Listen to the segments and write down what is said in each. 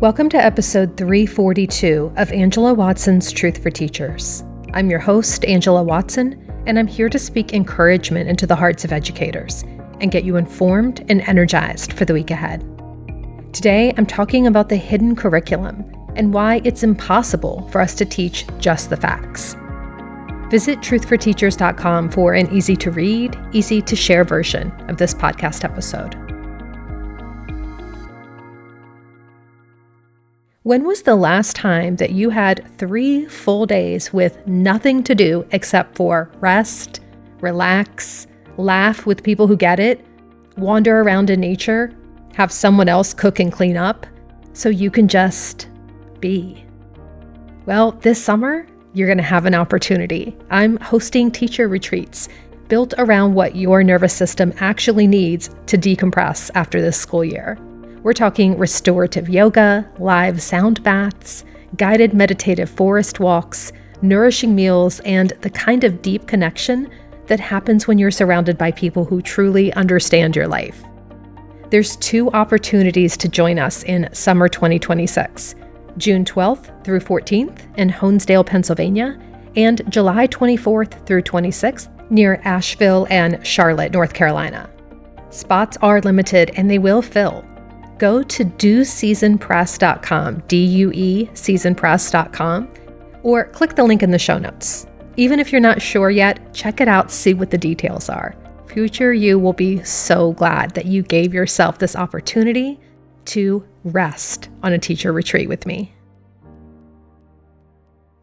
Welcome to episode 342 of Angela Watson's Truth for Teachers. I'm your host, Angela Watson, and I'm here to speak encouragement into the hearts of educators and get you informed and energized for the week ahead. Today, I'm talking about the hidden curriculum and why it's impossible for us to teach just the facts. Visit truthforteachers.com for an easy-to-read, easy-to-share version of this podcast episode. When was the last time that you had 3 full days with nothing to do except for rest, relax, laugh with people who get it, wander around in nature, have someone else cook and clean up, so you can just be? Well, this summer, you're going to have an opportunity. I'm hosting teacher retreats built around what your nervous system actually needs to decompress after this school year. We're talking restorative yoga, live sound baths, guided meditative forest walks, nourishing meals, and the kind of deep connection that happens when you're surrounded by people who truly understand your life. There's 2 opportunities to join us in summer 2026, June 12th through 14th in Honesdale, Pennsylvania, and July 24th through 26th near Asheville and Charlotte, North Carolina. Spots are limited and they will fill. Go to doseasonpress.com, D-U-E, seasonpress.com, or click the link in the show notes. Even if you're not sure yet, check it out, see what the details are. Future you will be so glad that you gave yourself this opportunity to rest on a teacher retreat with me.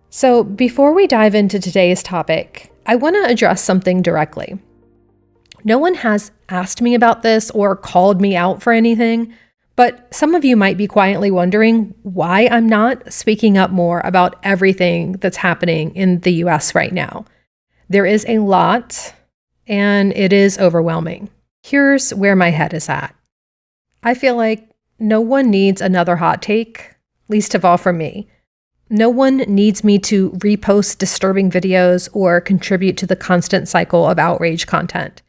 So before we dive into today's topic, I want to address something directly. No one has asked me about this or called me out for anything, but some of you might be quietly wondering why I'm not speaking up more about everything that's happening in the US right now. There is a lot, and it is overwhelming. Here's where my head is at. I feel like no one needs another hot take, least of all from me. No one needs me to repost disturbing videos or contribute to the constant cycle of outrage content.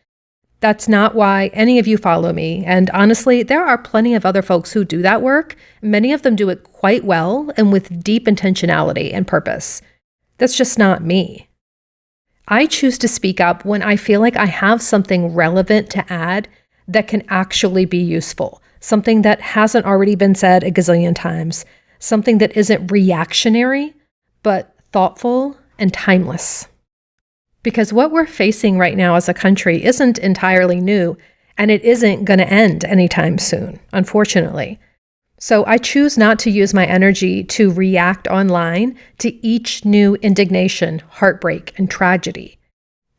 That's not why any of you follow me, and honestly, there are plenty of other folks who do that work. Many of them do it quite well and with deep intentionality and purpose. That's just not me. I choose to speak up when I feel like I have something relevant to add that can actually be useful, something that hasn't already been said a gazillion times, something that isn't reactionary, but thoughtful and timeless. Because what we're facing right now as a country isn't entirely new, and it isn't going to end anytime soon, unfortunately. So I choose not to use my energy to react online to each new indignation, heartbreak, and tragedy.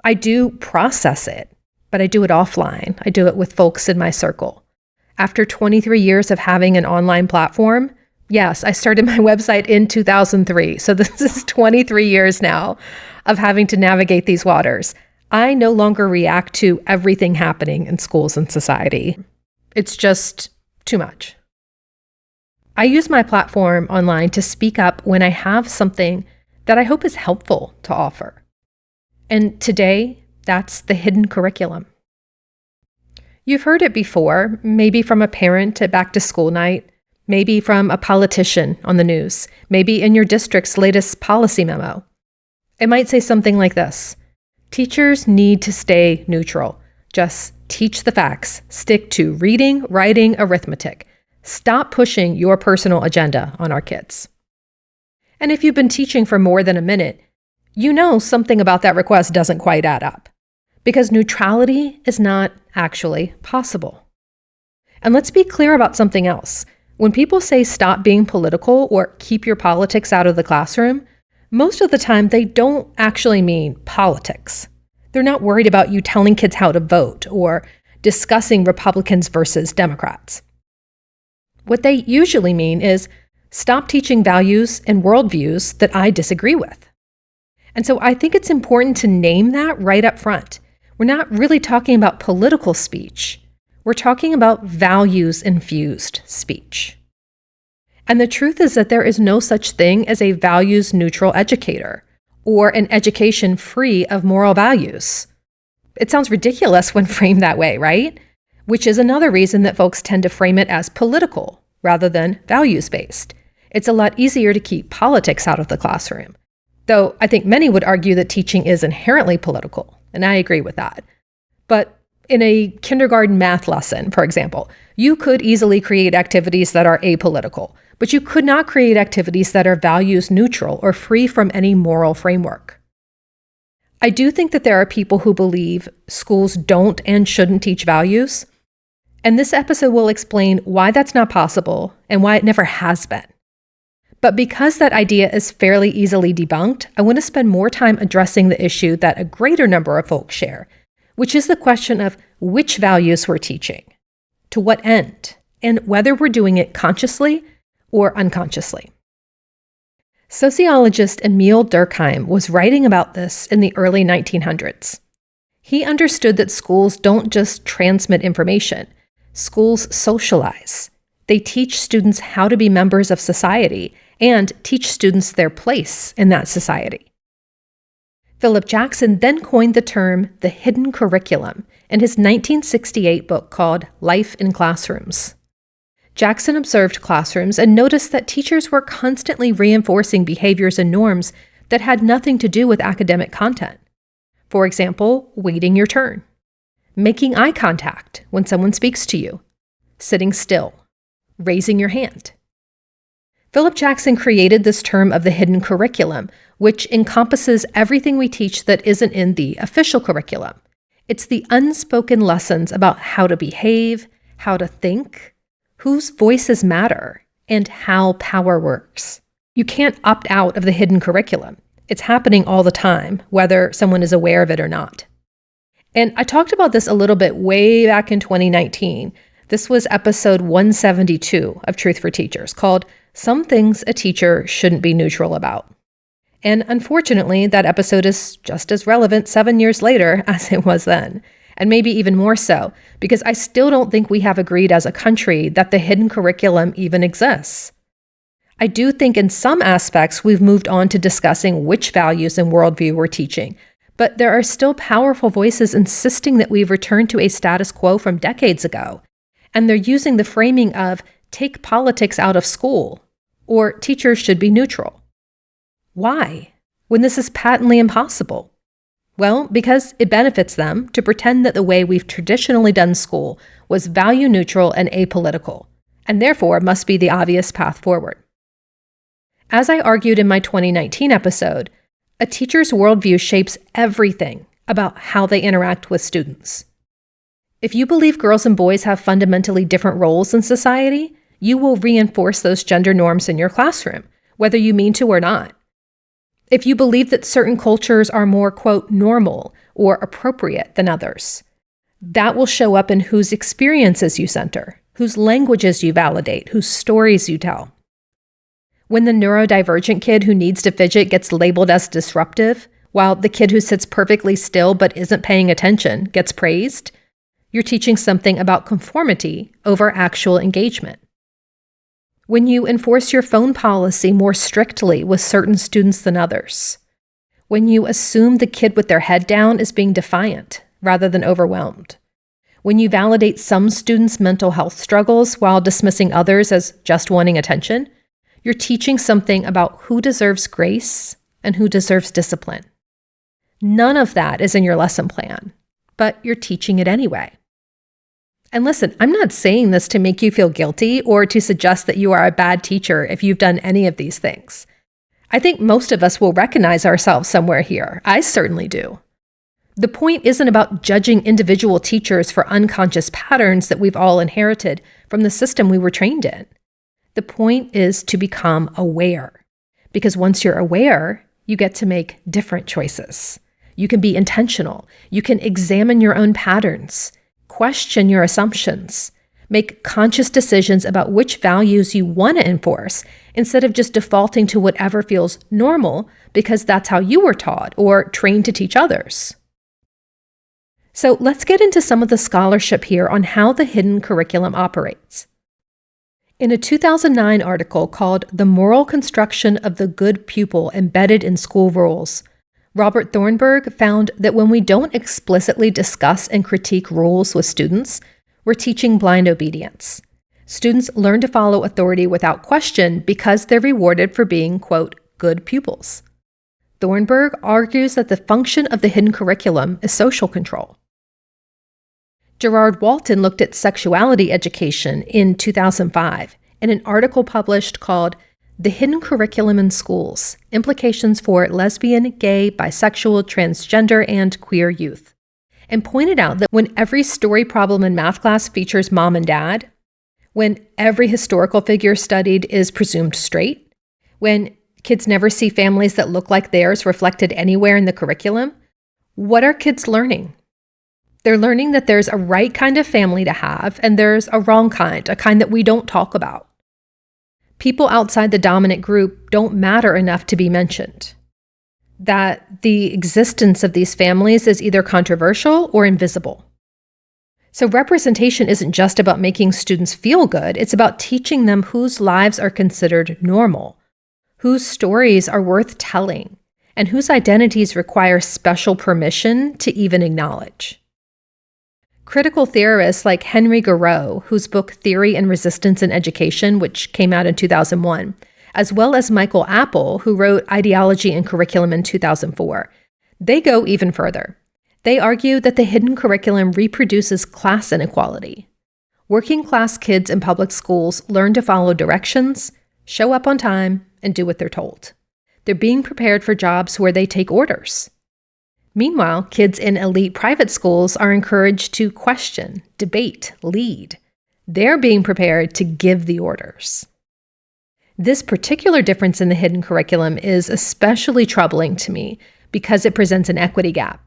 I do process it, but I do it offline. I do it with folks in my circle. After 23 years of having an online platform, yes, I started my website in 2003, so this is 23 years now of having to navigate these waters. I no longer react to everything happening in schools and society. It's just too much. I use my platform online to speak up when I have something that I hope is helpful to offer. And today, that's the hidden curriculum. You've heard it before, maybe from a parent at back to school night, maybe from a politician on the news, maybe in your district's latest policy memo. It might say something like this: teachers need to stay neutral. Just teach the facts. Stick to reading, writing, arithmetic. Stop pushing your personal agenda on our kids. And if you've been teaching for more than a minute, you know something about that request doesn't quite add up, because neutrality is not actually possible. And let's be clear about something else. When people say stop being political or keep your politics out of the classroom, most of the time they don't actually mean politics. They're not worried about you telling kids how to vote or discussing Republicans versus Democrats. What they usually mean is stop teaching values and worldviews that I disagree with. And so I think it's important to name that right up front. We're not really talking about political speech. We're talking about values-infused speech. And the truth is that there is no such thing as a values-neutral educator or an education free of moral values. It sounds ridiculous when framed that way, right? Which is another reason that folks tend to frame it as political rather than values-based. It's a lot easier to keep politics out of the classroom. Though I think many would argue that teaching is inherently political, and I agree with that. But in a kindergarten math lesson, for example, you could easily create activities that are apolitical, but you could not create activities that are values neutral or free from any moral framework. I do think that there are people who believe schools don't and shouldn't teach values, and this episode will explain why that's not possible and why it never has been. But because that idea is fairly easily debunked, I want to spend more time addressing the issue that a greater number of folks share, which is the question of which values we're teaching, to what end, and whether we're doing it consciously or unconsciously. Sociologist Emil Durkheim was writing about this in the early 1900s. He understood that schools don't just transmit information, schools socialize. They teach students how to be members of society and teach students their place in that society. Philip Jackson then coined the term the hidden curriculum in his 1968 book called Life in Classrooms. Jackson observed classrooms and noticed that teachers were constantly reinforcing behaviors and norms that had nothing to do with academic content. For example, waiting your turn, making eye contact when someone speaks to you, sitting still, raising your hand. Philip Jackson created this term of the hidden curriculum, which encompasses everything we teach that isn't in the official curriculum. It's the unspoken lessons about how to behave, how to think, whose voices matter, and how power works. You can't opt out of the hidden curriculum. It's happening all the time, whether someone is aware of it or not. And I talked about this a little bit way back in 2019. This was episode 172 of Truth for Teachers, called Some Things a Teacher Shouldn't Be Neutral About. And unfortunately, that episode is just as relevant 7 years later as it was then, and maybe even more so, because I still don't think we have agreed as a country that the hidden curriculum even exists. I do think in some aspects we've moved on to discussing which values and worldview we're teaching, but there are still powerful voices insisting that we've returned to a status quo from decades ago, and they're using the framing of take politics out of school, or teachers should be neutral. Why? When this is patently impossible? Well, because it benefits them to pretend that the way we've traditionally done school was value neutral and apolitical, and therefore must be the obvious path forward. As I argued in my 2019 episode, a teacher's worldview shapes everything about how they interact with students. If you believe girls and boys have fundamentally different roles in society, you will reinforce those gender norms in your classroom, whether you mean to or not. If you believe that certain cultures are more, quote, normal or appropriate than others, that will show up in whose experiences you center, whose languages you validate, whose stories you tell. When the neurodivergent kid who needs to fidget gets labeled as disruptive, while the kid who sits perfectly still but isn't paying attention gets praised, you're teaching something about conformity over actual engagement. When you enforce your phone policy more strictly with certain students than others. When you assume the kid with their head down is being defiant rather than overwhelmed. When you validate some students' mental health struggles while dismissing others as just wanting attention, you're teaching something about who deserves grace and who deserves discipline. None of that is in your lesson plan, but you're teaching it anyway. And listen, I'm not saying this to make you feel guilty or to suggest that you are a bad teacher if you've done any of these things. I think most of us will recognize ourselves somewhere here. I certainly do. The point isn't about judging individual teachers for unconscious patterns that we've all inherited from the system we were trained in. The point is to become aware. Because once you're aware, you get to make different choices. You can be intentional. You can examine your own patterns. Question your assumptions. Make conscious decisions about which values you want to enforce instead of just defaulting to whatever feels normal because that's how you were taught or trained to teach others. So let's get into some of the scholarship here on how the hidden curriculum operates. In a 2009 article called The Moral Construction of the Good Pupil Embedded in School Rules, Robert Thornburg found that when we don't explicitly discuss and critique rules with students, we're teaching blind obedience. Students learn to follow authority without question because they're rewarded for being, quote, good pupils. Thornburg argues that the function of the hidden curriculum is social control. Gerard Walton looked at sexuality education in 2005 in an article published called The Hidden Curriculum in Schools: Implications for Lesbian, Gay, Bisexual, Transgender, and Queer Youth, and pointed out that when every story problem in math class features mom and dad, when every historical figure studied is presumed straight, when kids never see families that look like theirs reflected anywhere in the curriculum, what are kids learning? They're learning that there's a right kind of family to have, and there's a wrong kind, a kind that we don't talk about. People outside the dominant group don't matter enough to be mentioned. That the existence of these families is either controversial or invisible. So representation isn't just about making students feel good, it's about teaching them whose lives are considered normal, whose stories are worth telling, and whose identities require special permission to even acknowledge. Critical theorists like Henry Garreau, whose book Theory and Resistance in Education, which came out in 2001, as well as Michael Apple, who wrote Ideology and Curriculum in 2004, they go even further. They argue that the hidden curriculum reproduces class inequality. Working class kids in public schools learn to follow directions, show up on time, and do what they're told. They're being prepared for jobs where they take orders. Meanwhile, kids in elite private schools are encouraged to question, debate, lead. They're being prepared to give the orders. This particular difference in the hidden curriculum is especially troubling to me because it presents an equity gap.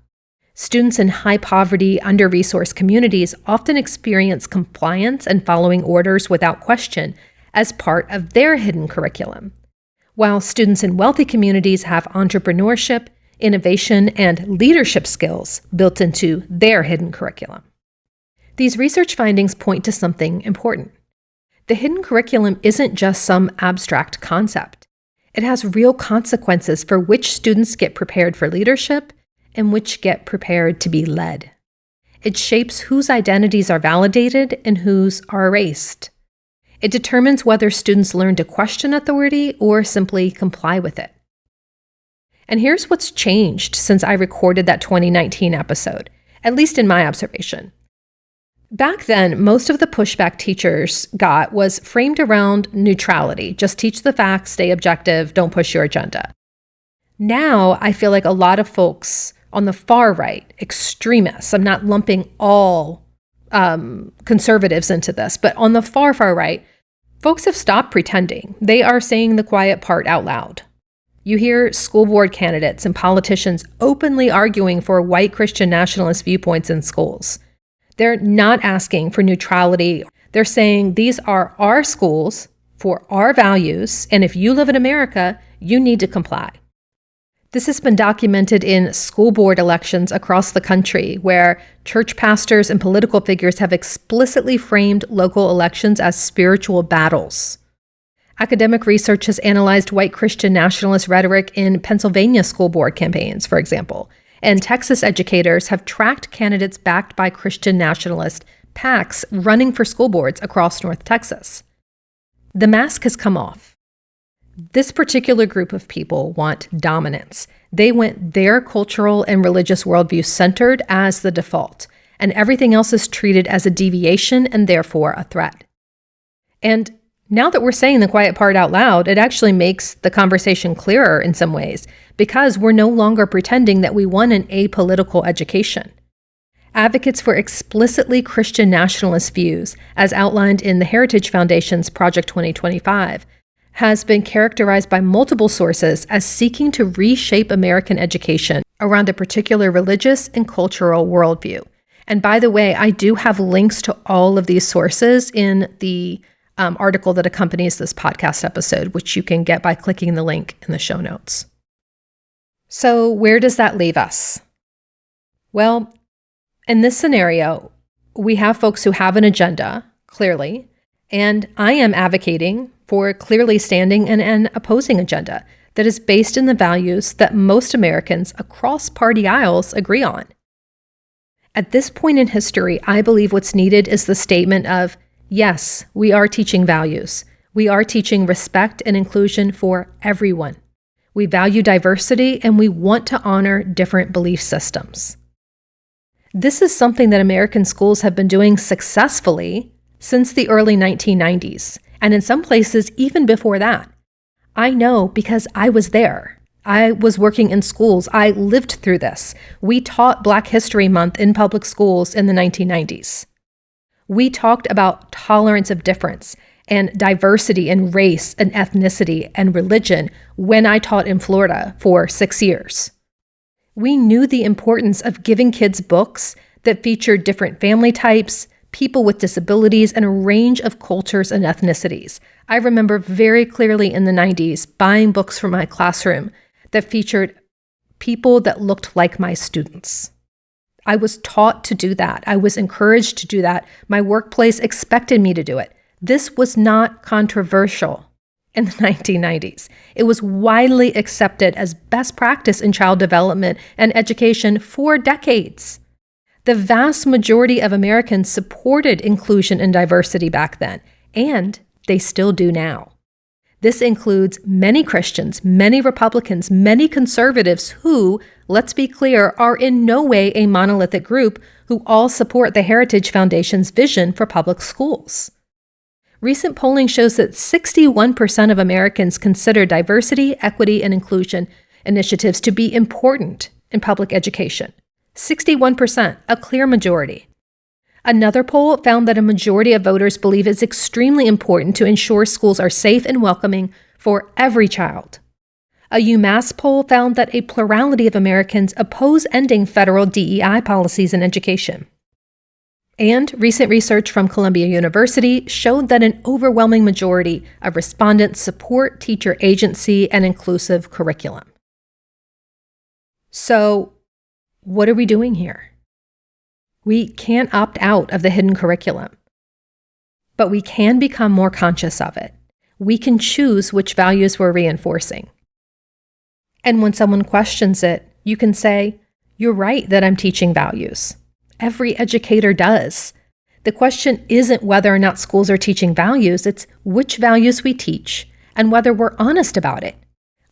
Students in high poverty, under-resourced communities often experience compliance and following orders without question as part of their hidden curriculum, while students in wealthy communities have entrepreneurship, innovation, and leadership skills built into their hidden curriculum. These research findings point to something important. The hidden curriculum isn't just some abstract concept. It has real consequences for which students get prepared for leadership and which get prepared to be led. It shapes whose identities are validated and whose are erased. It determines whether students learn to question authority or simply comply with it. And here's what's changed since I recorded that 2019 episode, at least in my observation. Back then, most of the pushback teachers got was framed around neutrality. Just teach the facts, stay objective, don't push your agenda. Now, I feel like a lot of folks on the far right, extremists, I'm not lumping all conservatives into this, but on the far right, folks have stopped pretending. They are saying the quiet part out loud. You hear school board candidates and politicians openly arguing for white Christian nationalist viewpoints in schools. They're not asking for neutrality. They're saying these are our schools for our values, and if you live in America, you need to comply. This has been documented in school board elections across the country, where church pastors and political figures have explicitly framed local elections as spiritual battles. Academic research has analyzed white Christian nationalist rhetoric in Pennsylvania school board campaigns, for example, and Texas educators have tracked candidates backed by Christian nationalist PACs running for school boards across North Texas. The mask has come off. This particular group of people want dominance. They want their cultural and religious worldview centered as the default, and everything else is treated as a deviation and therefore a threat. And now that we're saying the quiet part out loud, it actually makes the conversation clearer in some ways, because we're no longer pretending that we want an apolitical education. Advocates for explicitly Christian nationalist views, as outlined in the Heritage Foundation's Project 2025, has been characterized by multiple sources as seeking to reshape American education around a particular religious and cultural worldview. And by the way, I do have links to all of these sources in the article that accompanies this podcast episode, which you can get by clicking the link in the show notes. So where does that leave us? Well, in this scenario, we have folks who have an agenda, clearly, and I am advocating for clearly standing in an opposing agenda that is based in the values that most Americans across party aisles agree on. At this point in history, I believe what's needed is the statement of, Yes, we are teaching values. We are teaching respect and inclusion for everyone. We value diversity and we want to honor different belief systems. This is something that American schools have been doing successfully since the early 1990s, and in some places even before that. I know because I was there. I was working in schools. I lived through this. We taught Black History Month in public schools in the 1990s. We talked about tolerance of difference and diversity in race and ethnicity and religion when I taught in Florida for 6 years. We knew the importance of giving kids books that featured different family types, people with disabilities, and a range of cultures and ethnicities. I remember very clearly in the 90s buying books for my classroom that featured people that looked like my students. I was taught to do that. I was encouraged to do that. My workplace expected me to do it. This was not controversial in the 1990s. It was widely accepted as best practice in child development and education for decades. The vast majority of Americans supported inclusion and diversity back then, and they still do now. This includes many Christians, many Republicans, many conservatives who, let's be clear, are in no way a monolithic group who all support the Heritage Foundation's vision for public schools. Recent polling shows that 61% of Americans consider diversity, equity, and inclusion initiatives to be important in public education. 61%, a clear majority. Another poll found that a majority of voters believe it's extremely important to ensure schools are safe and welcoming for every child. A UMass poll found that a plurality of Americans oppose ending federal DEI policies in education. And recent research from Columbia University showed that an overwhelming majority of respondents support teacher agency and inclusive curriculum. So, what are we doing here? We can't opt out of the hidden curriculum, but we can become more conscious of it. We can choose which values we're reinforcing. And when someone questions it, you can say, "You're right that I'm teaching values." Every educator does. The question isn't whether or not schools are teaching values, it's which values we teach and whether we're honest about it.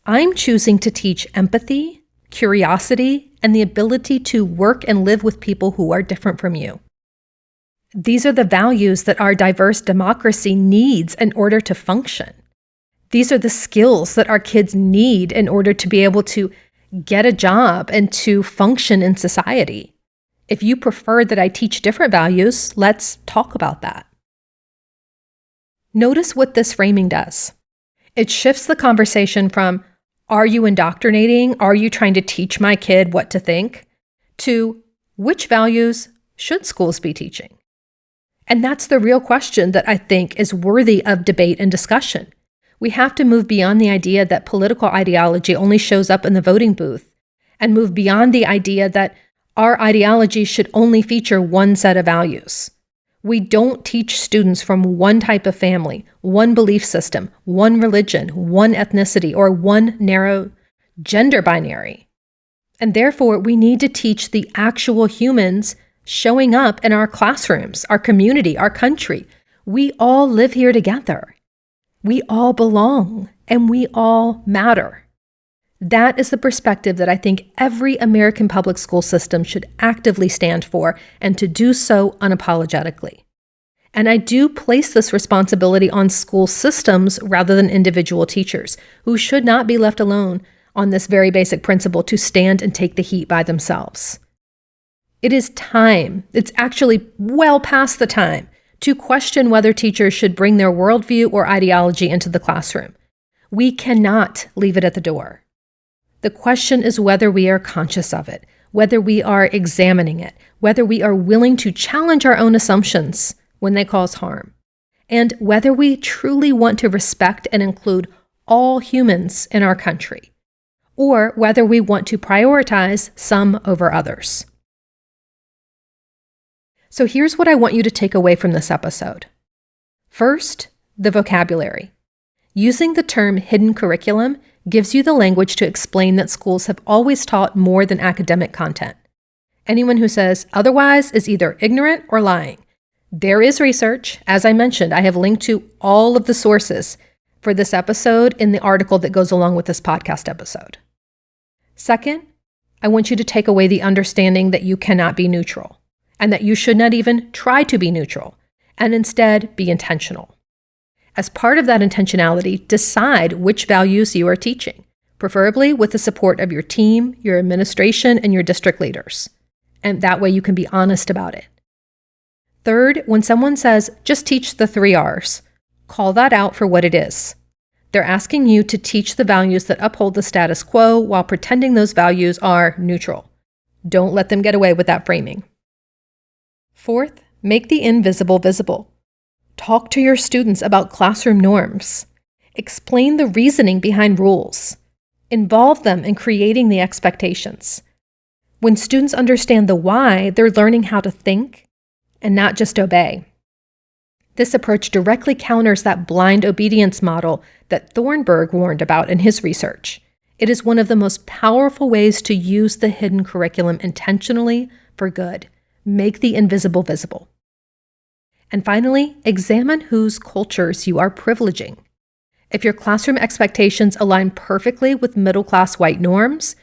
I'm choosing to teach empathy, curiosity, and the ability to work and live with people who are different from you. These are the values that our diverse democracy needs in order to function. These are the skills that our kids need in order to be able to get a job and to function in society. If you prefer that I teach different values, let's talk about that. Notice what this framing does. It shifts the conversation from, "Are you indoctrinating? Are you trying to teach my kid what to think?" to, "Which values should schools be teaching?" And that's the real question that I think is worthy of debate and discussion. We have to move beyond the idea that political ideology only shows up in the voting booth and move beyond the idea that our ideology should only feature one set of values. We don't teach students from one type of family, one belief system, one religion, one ethnicity, or one narrow gender binary. And therefore, we need to teach the actual humans showing up in our classrooms, our community, our country. We all live here together. We all belong, and we all matter. That is the perspective that I think every American public school system should actively stand for, and to do so unapologetically. And I do place this responsibility on school systems rather than individual teachers, who should not be left alone on this very basic principle to stand and take the heat by themselves. It is time, it's actually well past the time, to question whether teachers should bring their worldview or ideology into the classroom. We cannot leave it at the door. The question is whether we are conscious of it, whether we are examining it, whether we are willing to challenge our own assumptions when they cause harm, and whether we truly want to respect and include all humans in our country, or whether we want to prioritize some over others. So here's what I want you to take away from this episode. First, the vocabulary. Using the term hidden curriculum gives you the language to explain that schools have always taught more than academic content. Anyone who says otherwise is either ignorant or lying. There is research. As I mentioned, I have linked to all of the sources for this episode in the article that goes along with this podcast episode. Second, I want you to take away the understanding that you cannot be neutral and that you should not even try to be neutral and instead be intentional. As part of that intentionality, decide which values you are teaching, preferably with the support of your team, your administration, and your district leaders. And that way you can be honest about it. Third, when someone says, just teach the 3 R's, call that out for what it is. They're asking you to teach the values that uphold the status quo while pretending those values are neutral. Don't let them get away with that framing. Fourth, make the invisible visible. Talk to your students about classroom norms. Explain the reasoning behind rules. Involve them in creating the expectations. When students understand the why, they're learning how to think and not just obey. This approach directly counters that blind obedience model that Thornburg warned about in his research. It is one of the most powerful ways to use the hidden curriculum intentionally for good. Make the invisible visible. And finally, examine whose cultures you are privileging. If your classroom expectations align perfectly with middle-class white norms,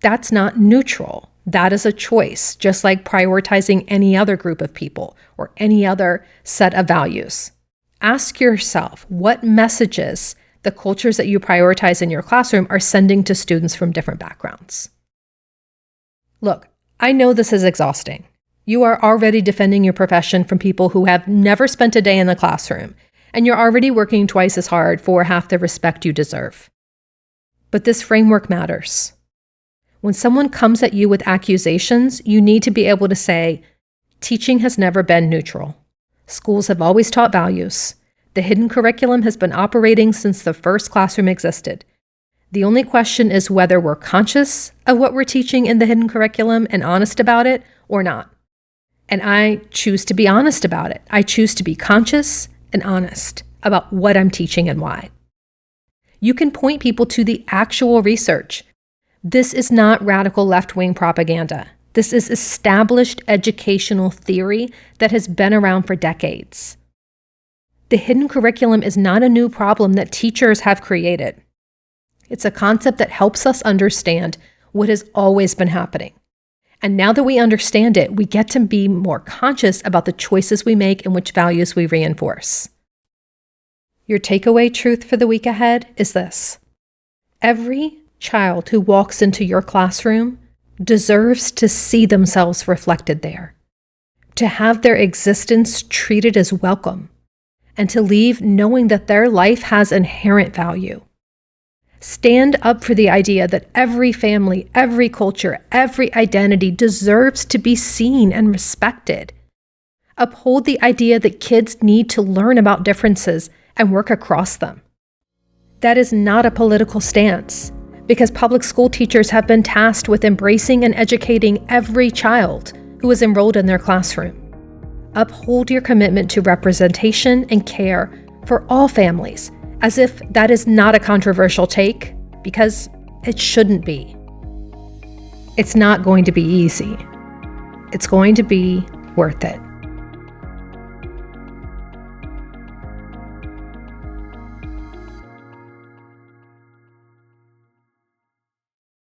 that's not neutral. That is a choice, just like prioritizing any other group of people or any other set of values. Ask yourself what messages the cultures that you prioritize in your classroom are sending to students from different backgrounds. Look, I know this is exhausting. You are already defending your profession from people who have never spent a day in the classroom, and you're already working twice as hard for half the respect you deserve. But this framework matters. When someone comes at you with accusations, you need to be able to say, teaching has never been neutral. Schools have always taught values. The hidden curriculum has been operating since the first classroom existed. The only question is whether we're conscious of what we're teaching in the hidden curriculum and honest about it or not. And I choose to be honest about it. I choose to be conscious and honest about what I'm teaching and why. You can point people to the actual research. This is not radical left-wing propaganda. This is established educational theory that has been around for decades. The hidden curriculum is not a new problem that teachers have created. It's a concept that helps us understand what has always been happening. And now that we understand it, we get to be more conscious about the choices we make and which values we reinforce. Your takeaway truth for the week ahead is this: every child who walks into your classroom deserves to see themselves reflected there, to have their existence treated as welcome, and to leave knowing that their life has inherent value. Stand up for the idea that every family, every culture, every identity deserves to be seen and respected. Uphold the idea that kids need to learn about differences and work across them. That is not a political stance, because public school teachers have been tasked with embracing and educating every child who is enrolled in their classroom. Uphold your commitment to representation and care for all families, as if that is not a controversial take, because it shouldn't be. It's not going to be easy. It's going to be worth it.